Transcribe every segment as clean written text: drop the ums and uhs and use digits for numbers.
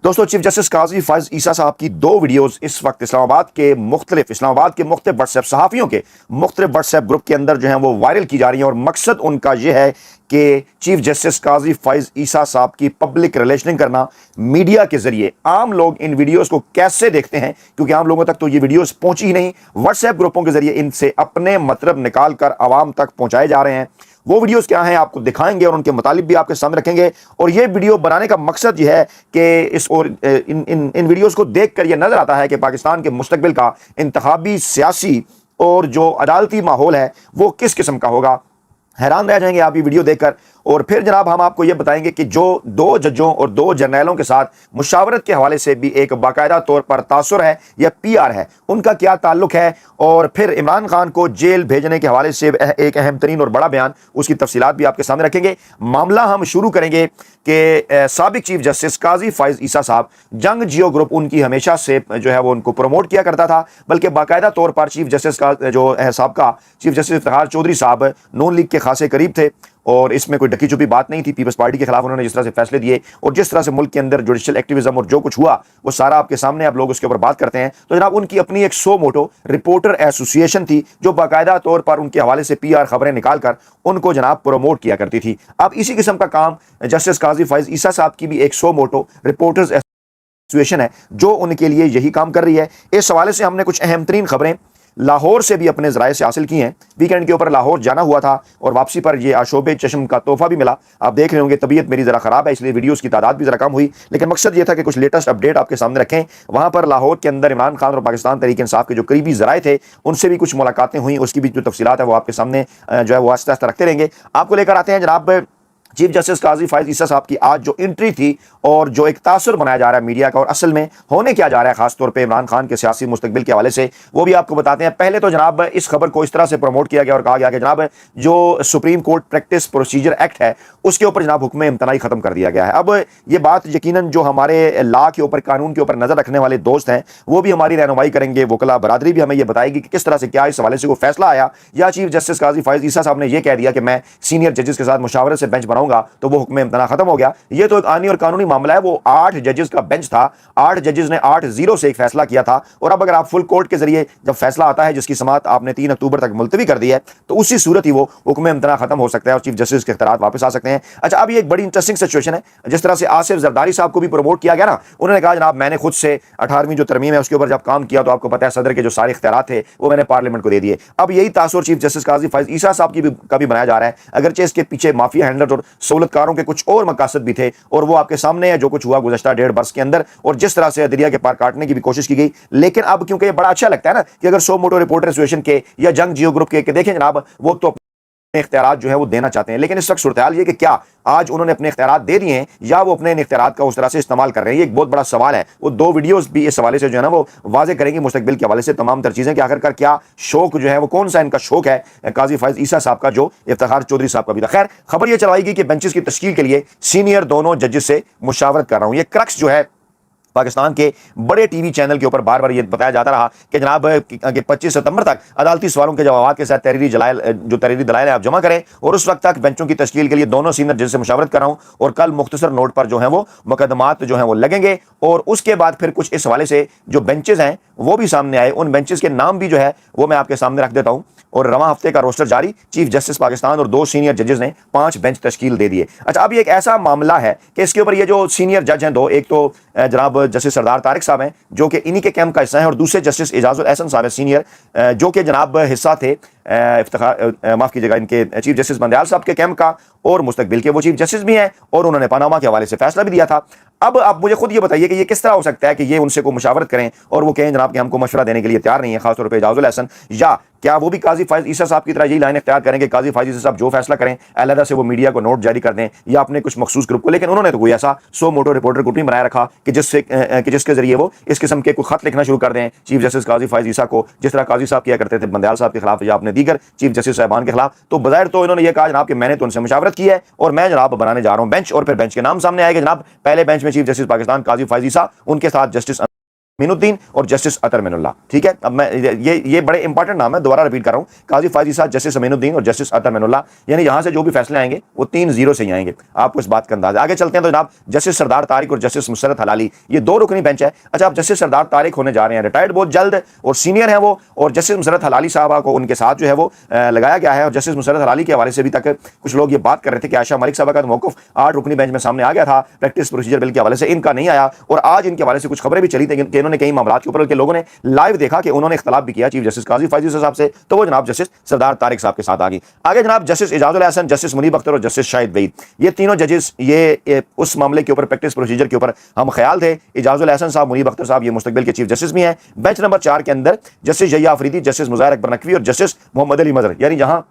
दोस्तों, chief justice काजी फायज ईसा साहब की दो वीडियोस इस वक्त इस्लामाबाद के मुख्तलिफ व्हाट्सएप सहाफ़ियों के मुख्तलिफ व्हाट्सएप ग्रुप के अंदर जो है वो वायरल की जा रही हैं। और मकसद उनका यह है कि चीफ जस्टिस काजी फायज ईसा साहब की पब्लिक रिलेशनिंग करना मीडिया के जरिए। आम लोग इन वीडियोस को कैसे देखते हैं, क्योंकि आम लोगों तक तो ये वीडियोस पहुंची ही नहीं, व्हाट्सएप ग्रुपों के जरिए इनसे अपने मतलब निकाल कर आवाम तक पहुंचाए जा रहे हैं। वो वीडियोस क्या हैं आपको दिखाएंगे और उनके मुतालिब भी आपके सामने रखेंगे। और ये वीडियो बनाने का मकसद ये है कि इस और इन वीडियोस को देखकर ये नजर आता है कि पाकिस्तान के मुस्तकबिल का इंतखाबी, सियासी और जो अदालती माहौल है वो किस किस्म का होगा। हैरान रह जाएंगे आप ये वीडियो देखकर। और फिर जनाब हम आपको ये बताएंगे कि जो दो जजों और दो जर्नैलों के साथ मुशावरत के हवाले से भी एक बाकायदा तौर पर तासुर है या पीआर है, उनका क्या ताल्लुक है। और फिर इमरान खान को जेल भेजने के हवाले से एक अहम तरीन और बड़ा बयान, उसकी तफसीलात भी आपके सामने रखेंगे। मामला हम शुरू करेंगे कि साबिक चीफ जस्टिस काजी फायज ईसा साहब, जंग जियो ग्रुप उनकी हमेशा से जो है वो उनको प्रमोट किया करता था, बल्कि बाकायदा तौर पर चीफ जस्टिस का जो है साहब चीफ जस्टिस इफ्तिखार चौधरी साहब नून लीग के खासे करीब थे। और इसमें कोई ढकी छुपी बात नहीं थी। पीपल्स पार्टी के खिलाफ उन्होंने जिस तरह से फैसले दिए और जिस तरह से मुल्क के अंदर जुडिशियल एक्टिविज्म और जो कुछ हुआ वो सारा आपके सामने, आप लोग उसके ऊपर बात करते हैं। तो जनाब उनकी अपनी एक सो मोटो रिपोर्टर एसोसिएशन थी जो बाकायदा तौर पर उनके हवाले से पीआर खबरें निकालकर उनको जनाब प्रमोट किया करती थी। अब इसी किस्म का काम जस्टिस काजी फायज ईसा साहब की भी एक सो मोटो रिपोर्टर्स एसोसिएशन है जो उनके लिए यही काम कर रही है। इस हवाले से हमने कुछ अहम तरीन खबरें लाहौर से भी अपने ज़राए से हासिल की हैं। वीकेंड के ऊपर लाहौर जाना हुआ था और वापसी पर ये आशोब चश्म का तोहफा भी मिला। आप देख रहे होंगे तबीयत मेरी ज़रा ख़राब है, इसलिए वीडियोस की तादाद भी ज़रा कम हुई, लेकिन मकसद ये था कि कुछ लेटेस्ट अपडेट आपके सामने रखें। वहाँ पर लाहौर के अंदर इमरान खान और पाकिस्तान तहरीक इंसाफ के जो करीबी ज़राए थे उनसे भी कुछ मुलाकातें हुई, उसकी भी जो तफसीलात है वो आपके सामने जो है वो आहिस्ता आहिस्ता रखते रहेंगे। आपको लेकर आते हैं जनाब चीफ जस्टिस काजी फायज ईसा साहब की आज जो एंट्री थी और जो एक तासुर बनाया जा रहा है मीडिया का, और असल में होने क्या जा रहा है खासतौर पे इमरान खान के सियासी मुस्तकबिल के हवाले से, वो भी आपको बताते हैं। पहले तो जनाब इस खबर को इस तरह से प्रमोट किया गया और कहा गया कि जनाब जो supreme court practice procedure act है उसके ऊपर जनाब हुक्म इम्तनाई खत्म कर दिया गया है। अब ये बात यकीनन जो हमारे लॉ के ऊपर, कानून के ऊपर नजर रखने वाले दोस्त हैं वो भी हमारी रहनुमाई करेंगे। वकला बरादरी भी हमें ये बताएगी कि किस तरह से क्या इस हवाले से वो फैसला आया, या चीफ जस्टिस काजी फायज ईसा साहब ने यह कह दिया कि मैं सीनियर जजेस के साथ मुशावरत से बेंच बनाऊंगा तो वो हुक्म इम्तना खत्म हो गया। ये तो एक आनी और कानूनी मामला है। वो 8 जजेस का बेंच था, 8 जजेस ने 8-0 से एक फैसला किया था। और अब अगर आप फुल कोर्ट के जरिए जब फैसला आता है जिसकी समाअत आपने 3 अक्टूबर तक मुलतवी कर दी है, तो उसी सूरत ही वो हुक्म इम्तना खत्म हो सकता है और चीफ जस्टिस के इख्तियारात वापस आ सकते हैं। अच्छा, अब ये एक बड़ी इंटरेस्टिंग सिचुएशन है। जिस तरह से आसिफ जरदारी साहब को भी प्रमोट किया गया ना, उन्होंने कहा जनाब मैंने खुद से 18वीं जो तरमीम है उसके ऊपर जब काम किया तो आपको पता है सदर के जो सारे इख्तियारात थे वो मैंने पार्लियामेंट को दे दिए। अब यही तासुर चीफ जस्टिस काजी फायज ईसा साहब का भी बनाया जा रहा है, अगरचे इसके पीछे माफिया हैंडलर्स और सहूलतकारों के कुछ और मकासद भी थे, और वो आपके सामने है जो कुछ हुआ गुज़श्ता 1.5 बरस के अंदर और जिस तरह से दरिया के पार काटने की भी कोशिश की गई। लेकिन अब क्योंकि ये बड़ा अच्छा लगता है ना कि अगर सो मोटो रिपोर्टर एसोसिएशन के या जंग जियो ग्रुप के देखें जनाब, वो तो अपने इख्तियारात जो है वो देना चाहते हैं, लेकिन इस वक्त सूरत हाल ये कि क्या आज उन्होंने अपने इख्तियारात दे दिए हैं या वो अपने इख्तियारात का उस तरह से इस्तेमाल कर रहे हैं। ये एक बहुत बड़ा सवाल है। वो दो वीडियोस भी इस हवाले से जो है ना वो वाजे करेंगे मुस्तकबिल के हवाले से तमाम तर चीजें कि आखिरकार क्या शौक जो है वो कौन सा इनका शौक है काजी फायज ईसा साहब का, जो इफ्तिखार चौधरी साहब का भी था। खैर, खबर ये चलाएगी कि बेंचेस की तश्कील के लिए सीनियर दोनों जजेस से मुशावरत कर रहा हूं। ये क्रक्स जो है पाकिस्तान के बड़े टीवी चैनल के ऊपर बार बार ये बताया जाता रहा कि जनाब 25 सितंबर तक अदालती सवालों के जवाब के साथ तहरीरी दलाइल आप जमा करें, और उस वक्त तक बेंचों की तश्कील के लिए दोनों सीनियर जज से मुशावरत कर रहा हूं, और कल मुख्तसर नोट पर जो है वो मुकदमात जो है वो लगेंगे। और उसके बाद फिर कुछ इस हवाले से जो बेंचेस हैं वो भी सामने आए, उन बेंचेस के नाम भी जो है वो मैं आपके सामने रख देता हूं। और रवां हफ्ते का रोस्टर जारी, चीफ जस्टिस पाकिस्तान और 2 सीनियर जजेस ने 5 बेंच तश्कील दे दिए। अच्छा, अब ये एक ऐसा मामला है कि इसके ऊपर ये जो सीनियर जज हैं दो, एक तो जनाब जस्टिस सरदार तारिक साहब हैं जो कि इन्हीं के कैंप का हिस्सा है, और दूसरे जस्टिस एजाजुल एहसन साहब हैं सीनियर जो कि जनाब हिस्सा थे माफ कीजिएगा इनके चीफ जस्टिस बंदयाल साहब के कैंप का, और मुस्तकबिल के वो चीफ जस्टिस भी हैं और उन्होंने पनामा के हवाले से फैसला भी दिया था। अब आप मुझे खुद ये बताइए कि ये किस तरह हो सकता है कि ये उनसे को मुशावरत करें और वो कहें जनाब कि हमको मशवरा देने के लिए तैयार नहीं है, खासतौर पर एजाजुल एहसन, या क्या वो भी काजी फायज ईसा साहब की तरह यही लाइन इख्तियार करेंगे काजी फायज ईसा साहब जो फैसला करें अलहदा से वो मीडिया को नोट जारी कर दें या अपने कुछ मखसूस ग्रुप को। लेकिन उन्होंने तो कोई ऐसा सो मोटो रिपोर्टर ग्रुप नहीं बनाया रखा कि जिसके जरिए वो इस किस्म के कोई खत लिखना शुरू कर दें चीफ जस्टिस काजी फायज ईसा को, जिस तरह काजी साहब किया करते थे बंदयाल साहब के खिलाफ या अपने दीगर चीफ जस्टिस साहबान के खिलाफ। तो बज़ाहिर तो इन्होंने ये कहा जनाब कि मैंने तो उनसे मुशावरत की है और मैं जनाब बनाने जा रहा हूं बेंच, और फिर बेंच के नाम सामने आएगा जनाब पहले बेंच में चीफ जस्टिस पाकिस्तान काजी फायज ईसा, उनके साथ जस्टिस मीनुद्दीन और जस्टिस अतर मिनुल्लाह। ठीक है, अब मैं ये बड़े इंपॉर्टेंट नाम है, दोबारा रिपीट कर रहा हूं, काजी फायज ईसा, जस्टिस अमीनुद्दीन और जस्टिस अतर मिनुल्लाह। यानी यहां से जो भी फैसले आएंगे वो 3-0 से ही आएंगे, आपको इस बात का अंदाजा। आगे चलते हैं तो जनाब जस्टिस सरदार तारिक और जस्टिस मुसर्रत हलाली, ये 2 रुकनी बेंच है। अच्छा, अब जस्टिस सरदार तारिक होने जा रहे हैं रिटायर्ड बहुत जल्द और सीनियर है वो, और जस्टिस मुसर्रत हलाली साहबा को उनके साथ जो है वो लगाया गया है। और जस्टिस मुसर्रत हलाली के हवाले से भी तक कुछ लोग ये बात कर रहे थे कि आयशा मलिक साहबा का तो मौक़िफ़ 8 रुकनी बेंच में सामने आ गया था, प्रैक्टिस प्रोसीजर बिल के हवाले से इनका नहीं आया। और आज इनके हवाले से कुछ खबरें भी चली थी कि इन्होंने कई मामलों के ऊपर के लोगों ने लाइव देखा कि उन्होंने इख्तलाफ भी किया चीफ जस्टिस काजी फायज ईसा साहब से, तो वो जनाब जस्टिस सरदार तारिक साहब के साथ आ गई। आगे जनाब जस्टिस इजाजुल हसन, जस्टिस मुनीब अख्तर और जस्टिस शाहिद वहीद, ये तीनों जजेस ये उस मामले के ऊपर प्रैक्टिस प्रोसीजर के ऊपर हम ख्याल थे। इजाजुल हसन साहब, मुनीब अख्तर साहब ये मुस्तकबिल के चीफ जस्टिस भी हैं। बेंच नंबर 4 के अंदर जस्टिस यहिया अफरीदी, जस्टिस मुज़ाहिर अकबर नकवी और जस्टिस मोहम्मद अली मजहर, यानी जहां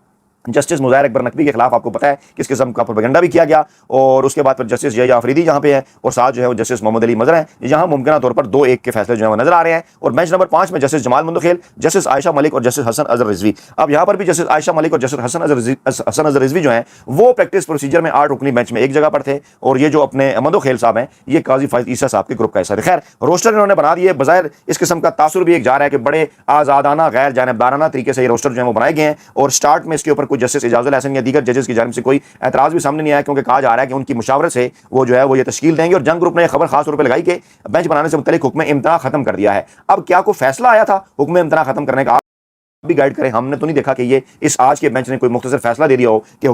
जस्टिस मुज़ाहिर अकबर नकवी के खिलाफ आपको पता है किस किस्म का प्रोपेगेंडा भी किया गया, और उसके बाद फिर जस्टिस यहिया अफरीदी जहां पे है और साथ जो है वो जस्टिस मोहम्मद अली मजहर हैं। यहाँ मुमकिन तौर पर 2-1 के फैसले जो है वो नजर आ रहे हैं। और बेंच नंबर 5 में जस्टिस जमाल मुंदखेल, जस्टिस आयशा मलिक और जस्टिस हसन अजहर रिजवी। अब यहाँ पर भी जस्टिस आयशा मलिक और जस्टिस हसन अजहर रिजवी जो है वो प्रैक्टिस प्रोसीजर में 8 रुकनी बेंच में एक जगह पर थे, और ये जो अपने मुंदखेल साहब हैं ये काजी फायज ईसा साहब के ग्रुप का हिस्सा। खैर, रोस्टर इन्होंने बना दिए, बजाय इस किस्म का तासुर भी एक जा रहा है कि बड़े आज़ादाना गैर जानिबदाराना तरीके से ये रोस्टर जो है वो बनाए गए हैं। और स्टार्ट में इसके ऊपर कुछ जस्टिस इजाजुल हसन या दीगर जजेस की जानिब से कोई एतराज भी सामने नहीं आया, क्योंकि कहा जा रहा है कि उनकी मुशावरत से वो जो है वो ये तश्कील देंगे। और जंग ग्रुप ने यह खबर खास तौर पर लगाई कि बेंच बनाने से मुतल्लिक हुक्म इम्तना खत्म कर दिया है। अब क्या कोई फैसला आया था हुक्म इम्तना खत्म करने का? भी गाइड करें, हमने तो नहीं देखा कि ये इस आज के बेंच ने कोई मुख्तसर फैसला दे दिया हो कि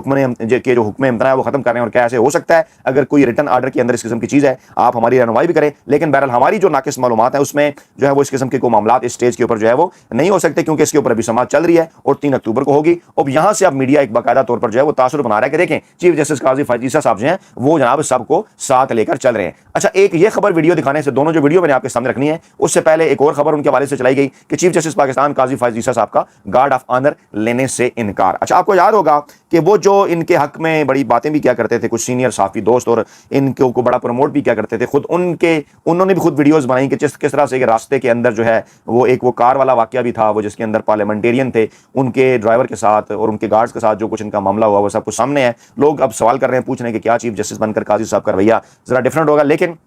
जो हुक्म इम्तना है वो खत्म कर रहे हैं, और क्या ऐसे हो सकता है? अगर कोई रिटर्न आर्डर के अंदर इस किस्म की चीज़ है आप हमारी रहनुमाई भी करें। लेकिन बहरहाल हमारी जो नाकिस मालूमात है उसमें जो है वो इस किस्म के कोई मामला इस स्टेज के ऊपर जो है वो नहीं हो सकते, क्योंकि इसके ऊपर अभी समाज चल रही है और 3 अक्टूबर को होगी। अब यहाँ से अब मीडिया एक बाकायदा तौर पर जो है वो तासुर बना रहा है कि देखें चीफ जस्टिस काजी फायज ईसा साहब जो हैं वो जनाब सबको साथ लेकर चल रहे हैं। अच्छा, एक ये खबर वीडियो दिखाने से, दोनों जो वीडियो मैंने आपके सामने रखनी है उससे पहले एक और खबर उनके हवाले से चलाई गई कि चीफ जस्टिस पाकिस्तान काजी फायज ईसा साहब का गार्ड ऑफ ऑनर लेने से इनकार। अच्छा, आपको याद होगा कि वो जो इनके हक में बड़ी बातें भी क्या करते थे कुछ सीनियर साफी दोस्त, और इनको को बड़ा प्रमोट भी क्या करते थे, खुद उन्होंने भी खुद वीडियोस बनाई कि किस तरह से रास्ते के अंदर जो है वो कार वाला वाकया भी था, वो जिसके अंदर पार्लियामेंटेरियन थे, उनके ड्राइवर के साथ और उनके गार्ड्स के साथ जो कुछ इनका मामला हुआ वो सब कुछ सामने है। लोग अब सवाल कर रहे हैं, पूछ रहे हैं कि क्या चीफ जस्टिस बनकर काजी साहब का रवैया जरा डिफरेंट होगा। लेकिन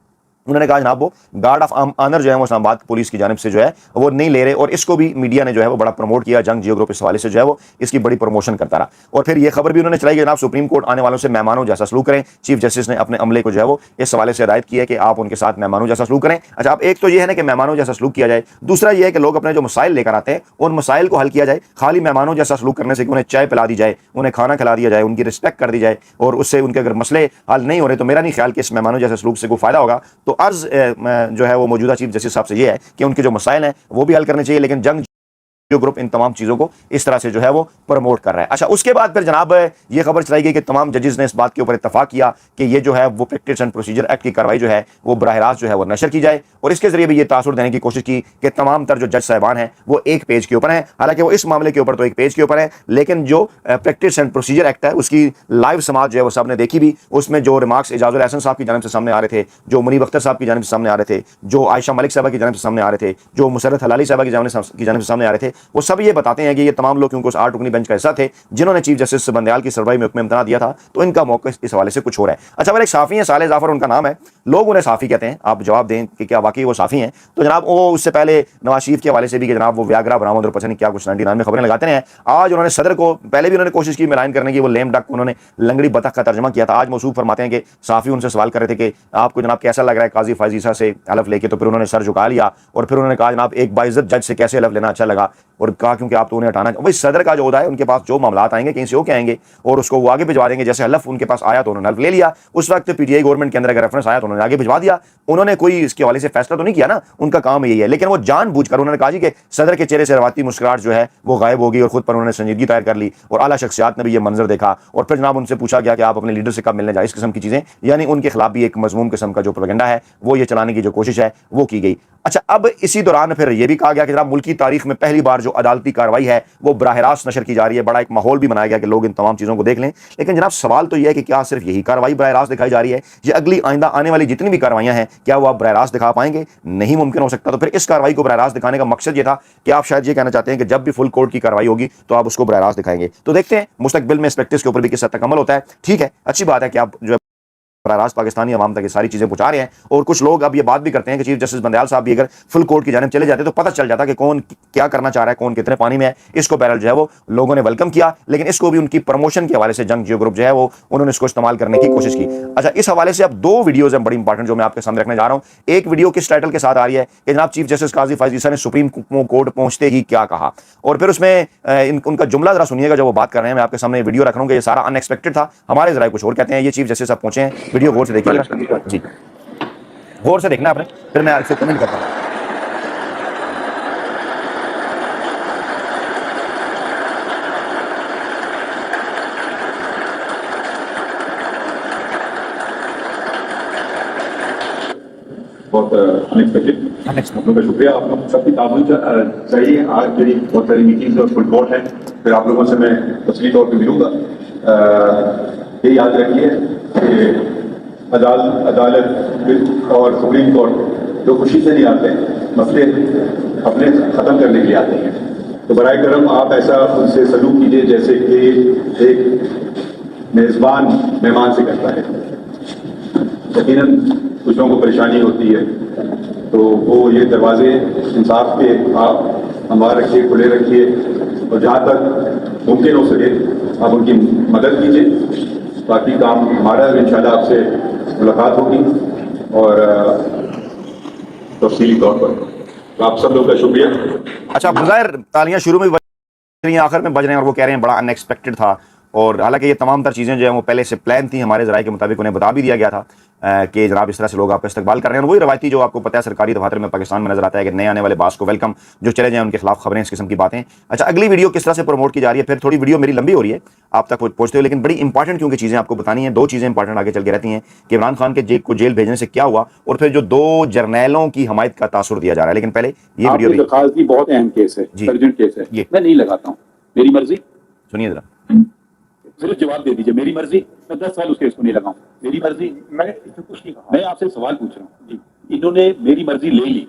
उन्होंने कहा जनाब वो गार्ड ऑफ ऑनर जो है वो इस्लामाबाद पुलिस की जानिब से जो है वो नहीं ले रहे, और इसको भी मीडिया ने जो है वो बड़ा प्रमोट किया। जंग जियो ग्रुप इस हवाले से जो है वो इसकी बड़ी प्रमोशन करता रहा। और फिर ये खबर भी उन्होंने चलाई कि जनाब सुप्रीम कोर्ट आने वालों से मेहमानों जैसा सलूक करें। चीफ जस्टिस ने अपने अमले को जो है वो इस हवाले से हिदायत की है कि आप उनके साथ मेहमानों जैसा सलूक करें। अच्छा, अब एक तो ये है ना कि मेहमानों जैसा सलूक किया जाए, दूसरा ये है कि लोग अपने जो मसाइल लेकर आते हैं उन मसाइल को हल किया जाए। खाली मेहमानों जैसा सलूक करने से कि उन्हें चाय पिला दी जाए, उन्हें खाना खिला दिया जाए, उनकी रिस्पेक्ट कर दी जाए, और उससे उनके अगर मसले हल नहीं हो रहे तो मेरा नहीं ख्याल कि इस मेहमानों जैसे सलूक से कोई फायदा होगा। तो अर्ज जो है वो मौजूदा चीफ जस्टिस साहब से ये है कि उनके जो मसाइल हैं वो भी हल करने चाहिए, लेकिन जंग जो ग्रुप इन तमाम चीज़ों को इस तरह से जो है वो प्रमोट कर रहा है। अच्छा, उसके बाद फिर जनाब ये खबर चलाई गई कि तमाम जजेस ने इस बात के ऊपर इत्तफाक किया कि ये जो है वो प्रैक्टिस एंड प्रोसीजर एक्ट की कार्रवाई जो है वो बराह रास्त जो है वो नशर की जाए, और इसके जरिए भी ये तासुर देने की कोशिश की कि तमाम तर जो जज साहिबान हैं वो एक पेज के ऊपर हैं। हालांकि वो इस मामले के ऊपर तो एक पेज के ऊपर है, लेकिन जो प्रैक्टिस एंड प्रोसीजर एक्ट है उसकी लाइव समाज जो है वो सब ने देखी भी। उसमें जो रिमार्क्स इजाजुल हसन साहब की जानिब से सामने आ रहे थे, जो मुनीब अख्तर साहब की जानिब से सामने आ रहे थे, जो आयशा मलिक साहबा की जानिब से सामने आ रहे थे, जो मुसर्रत हलाली साहबा की जानिब से सामने आ रहे थे, वो सब ये बताते हैं कि ये तमाम लोग क्योंकि उस 8 रुकनी बेंच का हिस्सा थे जिन्होंने चीफ जस्टिस बंदयाल की सरबराही में हुक्म इम्तना दिया था, तो इनका मौका इस हवाले से कुछ हो रहा है। अच्छा, मेरे एक साफ़ी हैं साले जाफर उनका नाम है, लोग उन्हें साफ़ी कहते हैं, आप जवाब दें कि क्या वाकई वो साफ़ी हैं? तो जनाब वो उससे पहले नवाज शरीफ के हवाले से भी कि जनाब वो व्याग्रा बरामद और पता नहीं क्या कुछ 99 में खबरें लगाते हैं। आज उन्होंने सदर को पहले भी उन्होंने कोशिश की मिलान करने की, वो लेम डक उन्होंने लंगड़ी बतख का तर्जमा किया था। आज मौसूफ फरमाते हैं कि साफ़ी उनसे सवाल कर रहे थे कि आपको जनाब कैसा लग रहा है काजी फायज ईसा से हलफ लेके, तो फिर उन्होंने सर झुका लिया और फिर उन्होंने कहा जनाब एक बाइज्जत जज से कैसे हलफ लेना अच्छा लगा, और कहा क्योंकि आप तो उन्हें हटाना। भाई सदर का जो होता है उनके पास जो मामला आएंगे कहीं से हो के आएंगे और उसको वो आगे भिजवा देंगे। जैसे हलफ उनके पास आया तो उन्होंने हलफ ले लिया, उस वक्त पीटीआई गवर्नमेंट के अंदर अगर रेफरेंस आया तो उन्होंने आगे भिजवा दिया, उन्होंने कोई इसके हवाले से फैसला तो नहीं किया ना, उनका काम यही है। लेकिन वो जानबूझकर उन्होंने कहा जी कि सदर के चेहरे से रवाती मुस्कुराहट जो है वो गायब होगी, और खुद पर उन्होंने संजीदगी तैयार कर ली, और आला शख्सियात ने भी ये मंजर देखा, और फिर जनाब उनसे पूछा गया कि आप अपने लीडर से कब मिलने जाए, इस किस्म की चीजें, यानी उनके खिलाफ भी एक मजमूम किस्म का जो प्रोपेगेंडा है वो ये चलाने की जो कोशिश है वो की गई। अच्छा, अब इसी दौरान फिर यह भी कहा गया कि जनाब मुल्क की तारीख में पहली बार जो अदालती कार्रवाई है वो बराह रास्त नशर की जा रही है। बड़ा एक माहौल भी बनाया गया कि लोग इन तमाम चीज़ों को देख लें। लेकिन जनाब सवाल तो यह है कि क्या सिर्फ यही कार्रवाई बराह रास्त दिखाई जा रही है, ये अगली आइंदा आने वाली जितनी भी कार्रवाइयां हैं क्या वो आप बराह रास्त दिखा पाएंगे? नहीं मुमकिन हो सकता। तो फिर इस कार्रवाई को बराह रास्त दिखाने का मकसद ये था कि आप शायद ये कहना चाहते हैं कि जब भी फुल कोर्ट की कार्रवाई होगी तो आप उसको बराह रास्त दिखाएंगे। तो देखते हैं मुस्तकबिल में इस प्रैक्टिस के ऊपर भी किस हद तक अमल होता है। ठीक है, अच्छी बात है कि आप जो राज पाकिस्तानी अवाम तक ये सारी चीजें पहुंचा रहे हैं। और कुछ लोग अब ये बात भी करते हैं कि चीफ जस्टिस बंदयाल साहब भी अगर फुल कोर्ट की जानिब चले जाते तो पता चल जाता कि कौन क्या करना चाह रहा है, कौन कितने पानी में है। इसको बहरहाल जो है वो लोगों ने वेलकम किया, लेकिन इसको भी उनकी प्रमोशन के हवाले से जंग जियो ग्रुप जो है वो उन्होंने इसको इस्तेमाल करने की कोशिश की। अच्छा, इस हवाले से अब दो वीडियोज हैं बड़ी इंपॉर्टेंट जो मैं आपके सामने रखने जा रहा हूं। एक वीडियो किस टाइटल के साथ आ रही है कि जनाब चीफ जस्टिस काजी फैज ईसा ने सुप्रीम कोर्ट पहुंचते ही क्या कहा, और फिर उसमें उनका जुमला जरा सुनिएगा जो वो बात कर रहे हैं। मैं आपके सामने वीडियो रख रहा हूं कि ये सारा अनएक्सपेक्टेड था, हमारे जरा कुछ और कहते हैं। ये चीफ जस्टिस साहब पहुंचे हैं, वीडियो गौर से देखिएगा जी, गौर से देखना आपने, फिर मैं आपसे कमेंट करता हूं। बहुत अनएक्सपेक्टेड। आप लोगों का शुक्रिया, आप लोग सबकी ताबन चाहिए। आज मेरी बहुत सारी मीटिंग्स और फुल कोर्ट है, फिर आप लोगों से मैं तफसीली तौर पर मिलूंगा। ये याद रखिए कि अदालत और सुप्रीम कोर्ट जो खुशी से नहीं आते, मसले अपने ख़त्म करने के लिए आते हैं। तो बराए करम आप ऐसा उनसे सलूक कीजिए जैसे कि एक मेज़बान मेहमान से करता है। यकीनन कुछ लोगों को परेशानी होती है, तो वो ये दरवाजे इंसाफ के आप हमारे रखिए, खुले रखिए, और जहाँ तक मुमकिन हो सके आप उनकी मदद कीजिए। बाकी काम हमारा इंशाल्लाह आपसे मुलाकात होगी और तफसीली तौर पर। तो आप सब लोग का शुक्रिया। अच्छा, बज़ाहिर तालियां शुरू में बज रही हैं, आखिर में बज रहे हैं, और वो कह रहे हैं बड़ा अनएक्सपेक्टेड था। और हालांकि ये तमाम तर चीज़ें जो है वो पहले से प्लान थी, हमारे ज़राए के मुताबिक उन्हें बता भी दिया गया था कि जनाब इस तरह से लोग आपका इस्तकबाल कर रहे हैं। और वही रवायती जो आपको पता है सरकारी दफातर में पाकिस्तान में नजर आता है कि नए आने वाले बास को वेलकम, जो चले जाएं उनके खिलाफ खबरें, इस किस्म की बातें। अच्छा, अगली वीडियो किस तरह से प्रमोट की जा रही है, फिर थोड़ी वीडियो मेरी लंबी हो रही है आप तक पहुंचते हुए, लेकिन बड़ी इंपॉर्टेंट क्योंकि चीज़ें आपको बतानी है। दो चीज़ें इंपॉर्टेंट आगे चल के रहती हैं कि इमरान खान के को जेल भेजने से क्या हुआ, और फिर जो दो जर्नैलों की हमायत का तासुर दिया जा रहा है। लेकिन पहले ये वीडियो बहुत अहम केस है, अर्जेंट केस है, मैं नहीं लगाता हूँ। मेरी मर्जी, सुनिए जरा, सिर्फ जवाब दे दीजिए। मेरी मर्जी, मैं 10 साल उस केस को नहीं लगाऊं। मेरी मर्जी, मैं इसमें कुछ नहीं कहा। मैं आपसे सवाल पूछ रहा हूँ। इन्होंने मेरी मर्जी ले ली,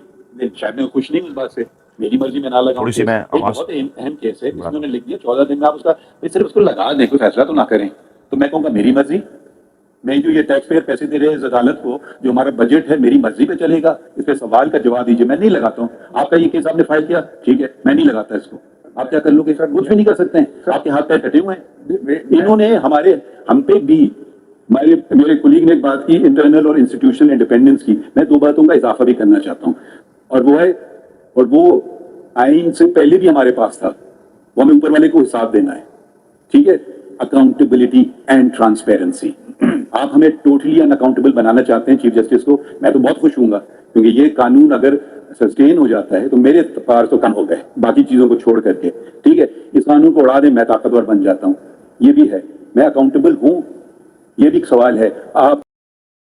शायद मैं खुश नहीं हूँ इस बात से। मेरी मर्जी में ना लगाऊं। बहुत अहम केस है, इन्होंने लिख दिया 14 दिन में आप उसका सिर्फ उसको लगा दें, कोई फैसला तो ना करें। तो मैं कहूँगा मेरी मर्जी, मैं जो ये टैक्स पेयर पैसे दे रहे हैं इस अदालत को, जो हमारा बजट है, मेरी मर्जी पे चलेगा। इस पे सवाल का जवाब दीजिए। मैं नहीं लगाता हूँ। आपका ये केस आपने फाइल किया, ठीक है, मैं नहीं लगाता इसको। आप क्या कर लोगे? कुछ भी नहीं कर सकते हैं, आपके हाथ पैर कटे हुए हैं। इन्होंने हम पे भी, मेरे कुलीग ने एक बात की इंटरनल और इंस्टीट्यूशनल इंडिपेंडेंस की, मैं दो बातों का इजाफा भी करना चाहता हूँ, और वो है, और वो आइन से पहले भी हमारे पास था, वो हमें ऊपर वाले को हिसाब देना है, ठीक है। Accountability and transparency. आप हमें टोटली अनअकाउंटेबल बनाना चाहते हैं चीफ जस्टिस को। मैं तो बहुत खुश हूँगा, क्योंकि ये कानून अगर सस्टेन हो जाता है तो मेरे पार तो कम हो गए बाकी चीजों को छोड़ करके, ठीक है। इस कानून को उड़ा दे, मैं ताकतवर बन जाता हूँ। ये भी है, मैं अकाउंटेबल हूँ, ये भी एक सवाल है। आप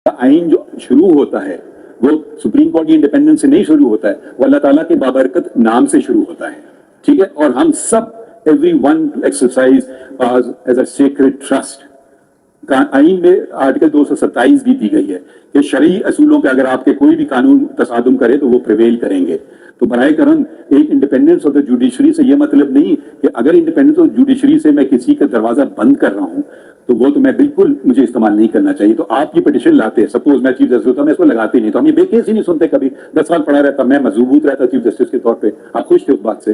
आइन जो शुरू होता है वो सुप्रीम कोर्ट की इंडिपेंडेंस से नहीं शुरू होता है, वो अल्लाह ताला के बाबरकत नाम से शुरू होता है, ठीक है। और हम सब everyone to exercise as a sacred trust। आइन में आर्टिकल 227 भी दी गई है कि शरई असूलों पे अगर आपके कोई भी कानून तसादुम करे तो वो प्रिवेल करेंगे। तो बराए करम एक इंडिपेंडेंस ऑफ द जुडिशरी से ये मतलब नहीं कि अगर इंडिपेंडेंस ऑफ जुडिशरी से मैं किसी का दरवाजा बंद कर रहा हूँ तो वो तो मैं बिल्कुल, मुझे इस्तेमाल नहीं करना चाहिए। तो आप ये पिटिशन लाते हैं, सपोज मैं चीफ जस्टिस होता, मैं इसको लगाते नहीं, तो हम ये बेकेस ही नहीं सुनते। कभी 10 साल पढ़ा रहता, मैं मजबूत रहता चीफ जस्टिस के तौर पर। आप खुश थे उस बात से?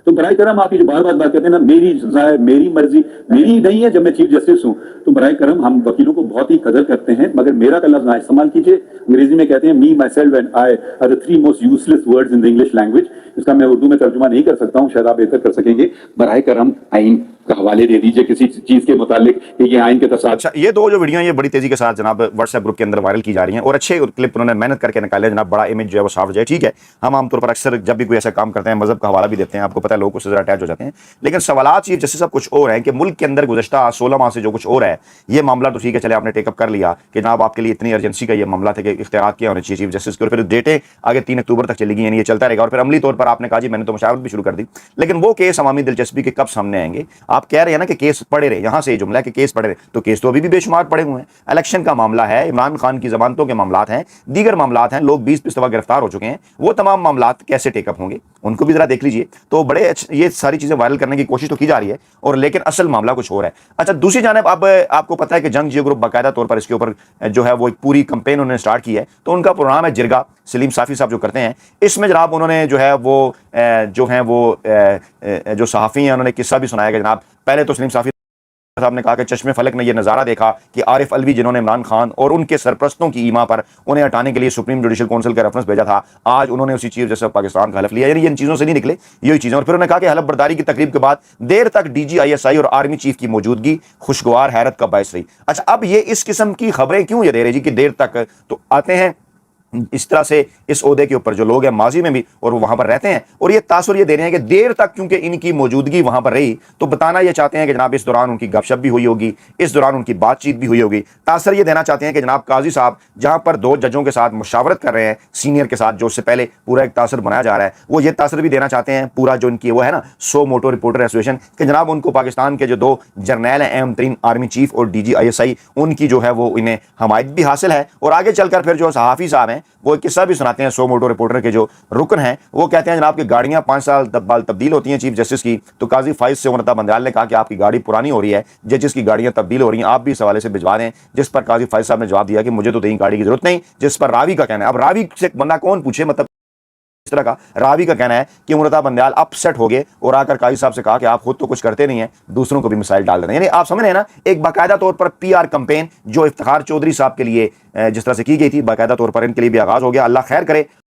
तो बराए करम आप ये जो बार बार बात करते हैं ना, मेरी मर्जी, मेरी नहीं है जब मैं चीफ जस्टिस हूं। तो बराए करम हम वकीलों को बहुत ही कदर करते हैं, मगर मेरा का लफ्ज ना इस्तेमाल कीजिए। अंग्रेजी में कहते हैं me, my self and I are the 3 most useless words in the English language. इसका मैं उर्दू में तर्जुमा नहीं कर सकता हूँ, शायद आप बेहतर कर सकेंगे। बराए करम आइन का हवाले दे दीजिए किसी चीज के मुतालिक कि ये आइन के तसाद। अच्छा, ये दो जो वीडियो ये बड़ी तेजी के साथ जनाब व्हाट्सएप ग्रुप के अंदर वायरल की जा रही हैं, और अच्छे क्लिप उन्होंने मेहनत करके निकाले जनाब, बड़ा इमेज जो है वो साफ हो जाए, ठीक है। हम आमतौर पर अक्सर जब भी कोई ऐसा काम करते हैं मजहब का हवाला भी देते हैं, आपको पता है लोग उससे जरा अटैच हो जाते हैं। लेकिन सवाल चीफ जस्टिस साहब कुछ और हैं कि मुल्क के अंदर गुज़श्ता 16 माह से जो कुछ और है, ये मामला तो ठीक है, चले आपने टेकअप कर लिया कि जनाब आपके लिए इतनी अर्जेंसी का ये मामला था कि इख्तियार किया होना चाहिए चीफ जस्टिस के, और फिर डेटें आगे 3 अक्टूबर तक चलेगी, यानी ये चलता रहेगा। और फिर अमली तौर पर आपने कहा जी मैंने तो मशावरत भी शुरू कर दी। लेकिन वो केस अवामी दिलचस्पी के कब सामने आएंगे? आप कह रहे हैं ना कि केस पड़े रहे, यहां से ये जुमला है कि केस पड़े रहे, तो केस तो अभी भी बेशुमार पड़े हुए हैं। इलेक्शन का मामला है, इमरान खान की जमानतों के मामलात हैं, दीगर मामलात हैं, लोग 20 दफा गिरफ्तार हो चुके हैं, वो तमाम मामलात कैसे टेकअप होंगे उनको भी जरा देख लीजिए। तो बड़े ये सारी चीजें वायरल करने की कोशिश तो की जा रही है, और लेकिन असल मामला कुछ और है। अच्छा, दूसरी जानिब अब आपको पता है कि जंग जियो ग्रुप बाकायदा तौर पर इसके ऊपर जो है वो एक पूरी कंपेन उन्होंने स्टार्ट की है। तो उनका प्रोग्राम है जिरगा, सलीम साफ़ी साहब जो करते हैं, इसमें जनाब उन्होंने जो है वो जो है वो जो सहाफ़ी हैं उन्होंने किस्सा भी सुनाया कि जनाब पहले तो सलीम साफ़ी साहब ने कहा कि चश्मे फलक ने यह नज़ारा देखा कि आरिफ अलवी जिन्होंने इमरान खान और उनके सरप्रस्तों की ईमा पर उन्हें हटाने के लिए सुप्रीम जुडिशल काउंसिल का रेफरेंस भेजा था, आज उन्होंने उसी चीफ जस्टिस पाकिस्तान का हलफ लिया। यानी इन चीज़ों से नहीं निकले, यही चीज़ें। और फिर उन्होंने कहा कि हलफ बर्दारी की तकरीब के बाद देर तक DGISI और आर्मी चीफ की मौजूदगी खुशगवार हैरत का बायस रही। अच्छा, अब ये इस किस्म की खबरें क्यों ये दे रहे जी कि देर तक, तो आते हैं इस तरह से इस ओहदे के ऊपर जो लोग हैं माजी में भी और वो वहां पर रहते हैं, और ये तासुर ये दे रहे हैं कि देर तक क्योंकि इनकी मौजूदगी वहां पर रही, तो बताना ये चाहते हैं कि जनाब इस दौरान उनकी गपशप भी हुई होगी, इस दौरान उनकी बातचीत भी हुई होगी। तासुर ये देना चाहते हैं कि जनाब काजी साहब जहां पर 2 जजों के साथ मुशावरत कर रहे हैं सीनियर के साथ, जो उससे पहले पूरा एक तासुर बनाया जा रहा है, वो ये तासुर भी देना चाहते हैं पूरा जो इनकी वो है ना सो मोटो रिपोर्टर एसोसिएशन, कि जनाब उनको पाकिस्तान के जो 2 जर्नैल हैं, अहम तरीन आर्मी चीफ और DGISI, उनकी जो है वो इन्हें हमायत भी हासिल है। और आगे चलकर फिर जो सहाफ़ी साहब हैं वो एक किस्सा भी सुनाते हैं, सो मोटो रिपोर्टर के जो रुकन हैं, वो कहते हैं जनाब कि गाड़ियां 5 साल बाद तब्दील होती हैं चीफ जस्टिस की, तो काजी फाइज से उमरता बंदयाल ने कहा कि आपकी गाड़ी पुरानी हो रही है, जजेस की गाड़ियां तब्दील हो रही हैं, आप भी इस हवाले से भिजवा दें। जिस पर काजी फाइज साहब ने जवाब दिया कि मुझे तो नई गाड़ी की जरूरत नहीं, जिस पर रावी का कहना है, अब रावी से बंदा कौन पूछे, मतलब इस तरह का रावी का कहना है कि उमरता बंदयाल अपसेट हो गए और आकर काजी साहब से कहा कि आप खुद तो कुछ करते नहीं हैं, दूसरों को भी मिसाइल डाल देते हैं। यानी आप समझ रहे हैं ना, एक बाकायदा तौर पर PR कंपेन जो इफ्तिखार चौधरी साहब के लिए जिस तरह से की गई थी, बाकायदा तौर पर इनके लिए भी आगाज हो गया। अल्लाह खैर करे।